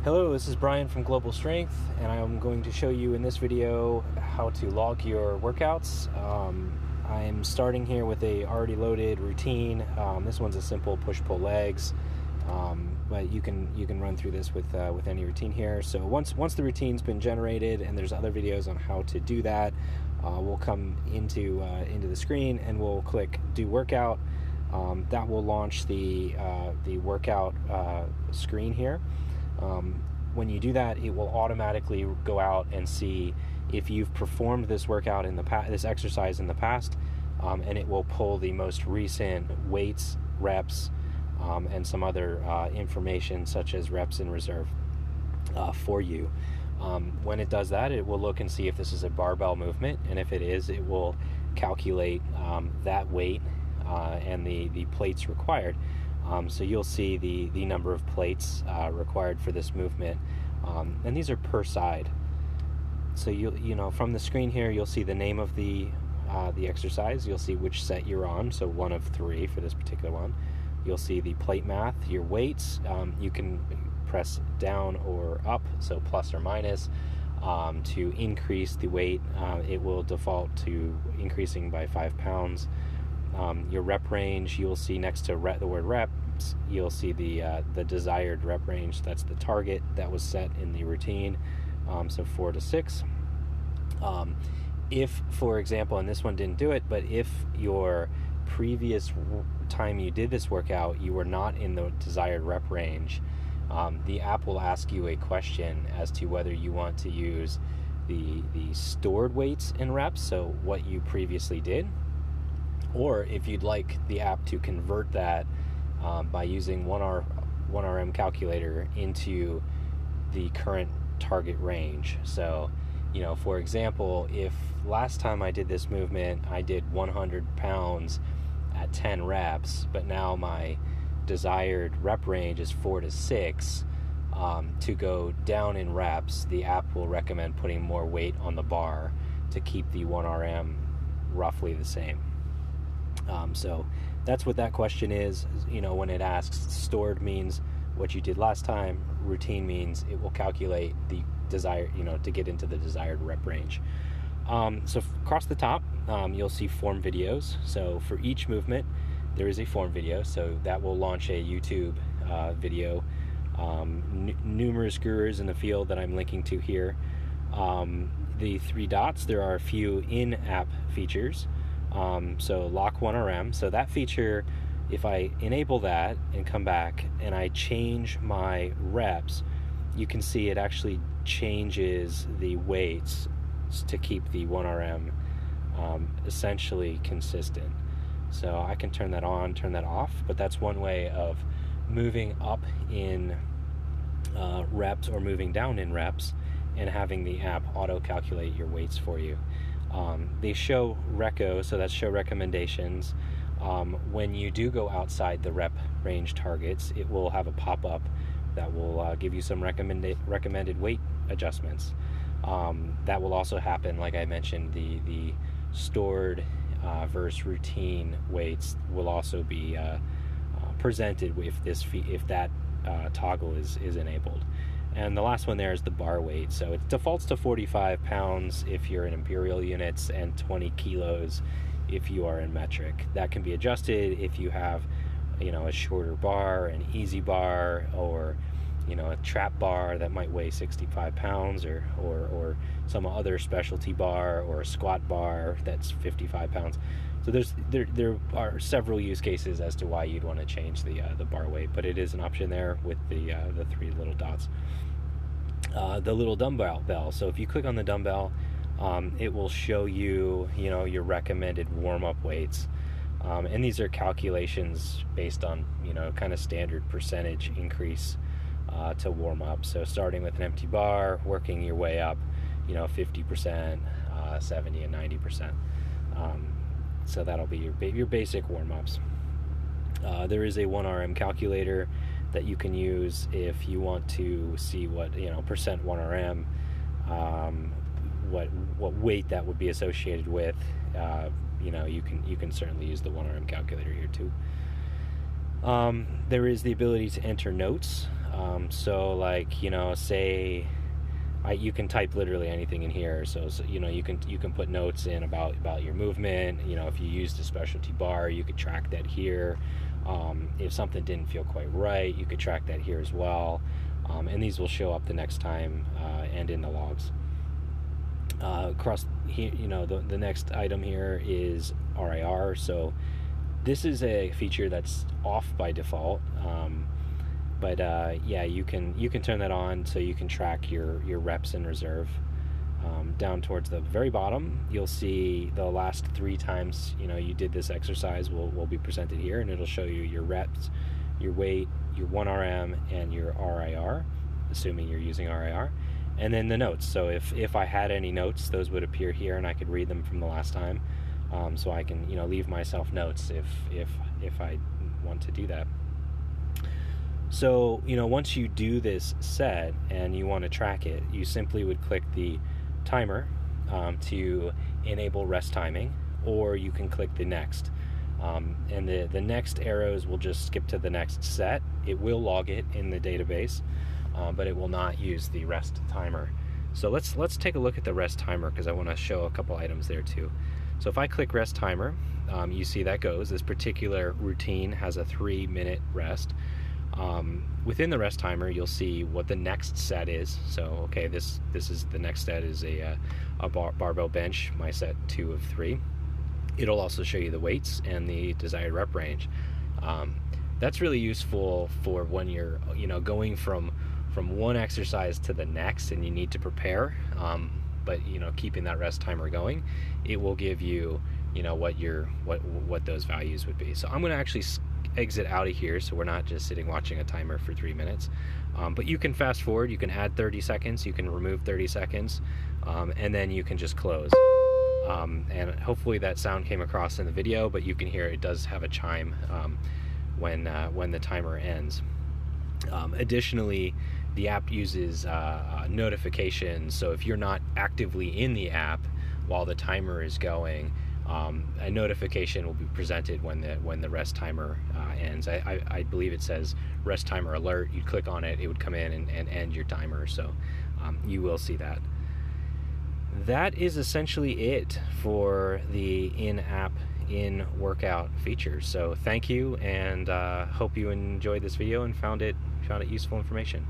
Hello, this is Brian from Global Strength, and I'm going to show you in this video how to log your workouts. I'm starting here with a already loaded routine. This one's a simple push-pull legs, but you can run through this with any routine here. So once the routine's been generated, and there's other videos on how to do that, we'll come into the screen and we'll click Do Workout. That will launch the workout screen here. When you do that, it will automatically go out and see if you've performed this workout in the past, this exercise in the past, and it will pull the most recent weights, reps, and some other information such as reps in reserve for you. When it does that, it will look and see if this is a barbell movement, and if it is, it will calculate that weight and the plates required. So you'll see the number of plates required for this movement, and these are per side. So you know from the screen here, you'll see the name of the exercise. You'll see which set you're on, so 1 of 3 for this particular one. You'll see the plate math, your weights. You can press down or up, so plus or minus, to increase the weight. It will default to increasing by 5 pounds. Your rep range, you'll see next to the word reps, you'll see the desired rep range. That's the target that was set in the routine, so 4 to 6. If, for example, and this one didn't do it, but if your previous time you did this workout, you were not in the desired rep range, the app will ask you a question as to whether you want to use the stored weights and reps, so what you previously did, or if you'd like the app to convert that by using 1RM calculator into the current target range. So, you know, for example, if last time I did this movement, I did 100 pounds at 10 reps, but now my desired rep range is 4 to 6, to go down in reps, the app will recommend putting more weight on the bar to keep the 1RM roughly the same. So that's what that question is. You know, when it asks, stored means what you did last time, routine means it will calculate the desired, to get into the desired rep range. So across the top, you'll see form videos. So for each movement, there is a form video. So that will launch a YouTube video. Numerous gurus in the field that I'm linking to here. The 3 dots, there are a few in-app features. So lock 1RM, so that feature, if I enable that and come back and I change my reps, you can see it actually changes the weights to keep the 1RM essentially consistent. So I can turn that on, turn that off, but that's one way of moving up in reps or moving down in reps and having the app auto calculate your weights for you. They show reco, so that's show recommendations. When you do go outside the rep range targets, it will have a pop-up that will give you some recommended weight adjustments. That will also happen, like I mentioned, the stored versus routine weights will also be presented if that toggle is enabled. And the last one there is the bar weight. So it defaults to 45 pounds if you're in imperial units and 20 kilos if you are in metric. That can be adjusted if you have, a shorter bar, an easy bar, or, a trap bar that might weigh 65 pounds or some other specialty bar, or a squat bar that's 55 pounds. So there are several use cases as to why you'd want to change the bar weight, but it is an option there with the 3 little dots. The little dumbbell bell. So if you click on the dumbbell, it will show you, your recommended warm-up weights. And these are calculations based on, kind of standard percentage increase to warm up. So starting with an empty bar, working your way up, 50%, 70 and 90%. So that'll be your basic warm-ups. There is a 1RM calculator that you can use if you want to see what percent 1RM, what weight that would be associated with. You can certainly use the 1RM calculator here too. There is the ability to enter notes. So like, you know, say you can type literally anything in here. So you know, you can put notes in about your movement. You know, if you used a specialty bar, you could track that here. If something didn't feel quite right, you could track that here as well. And these will show up the next time and in the logs. Across here, you know, the next item here is RIR. So this is a feature that's off by default. But yeah, you can turn that on so you can track your reps in reserve. Down towards the very bottom, you'll see the last 3 times, you know, you did this exercise will be presented here, and it'll show you your reps, your weight, your 1RM, and your RIR, assuming you're using RIR, and then the notes. So if I had any notes, those would appear here, and I could read them from the last time. So I can, you know, leave myself notes if I want to do that. So, you know, once you do this set and you want to track it, you simply would click the timer to enable rest timing, or you can click the next. And the next arrows will just skip to the next set. It will log it in the database, but it will not use the rest timer. So let's take a look at the rest timer, because I want to show a couple items there too. So if I click rest timer, you see that goes. This particular routine has a 3-minute rest. Within the rest timer, you'll see what the next set is. So, okay, this is the next set is a barbell bench, my set 2 of 3. It'll also show you the weights and the desired rep range. That's really useful for when you're, you know, going from one exercise to the next and you need to prepare. But you know, keeping that rest timer going, it will give you, you know, what those values would be. So I'm going to actually exit out of here, so we're not just sitting watching a timer for 3 minutes. But you can fast forward, you can add 30 seconds, you can remove 30 seconds, and then you can just close. And hopefully that sound came across in the video, but you can hear it does have a chime when the timer ends. Additionally, the app uses notifications, so if you're not actively in the app while the timer is going, a notification will be presented when the rest timer ends. I believe it says rest timer alert. You'd click on it, it would come in and end your timer, so you will see that. That is essentially it for the in-app in-workout features. So thank you, and hope you enjoyed this video and found it useful information.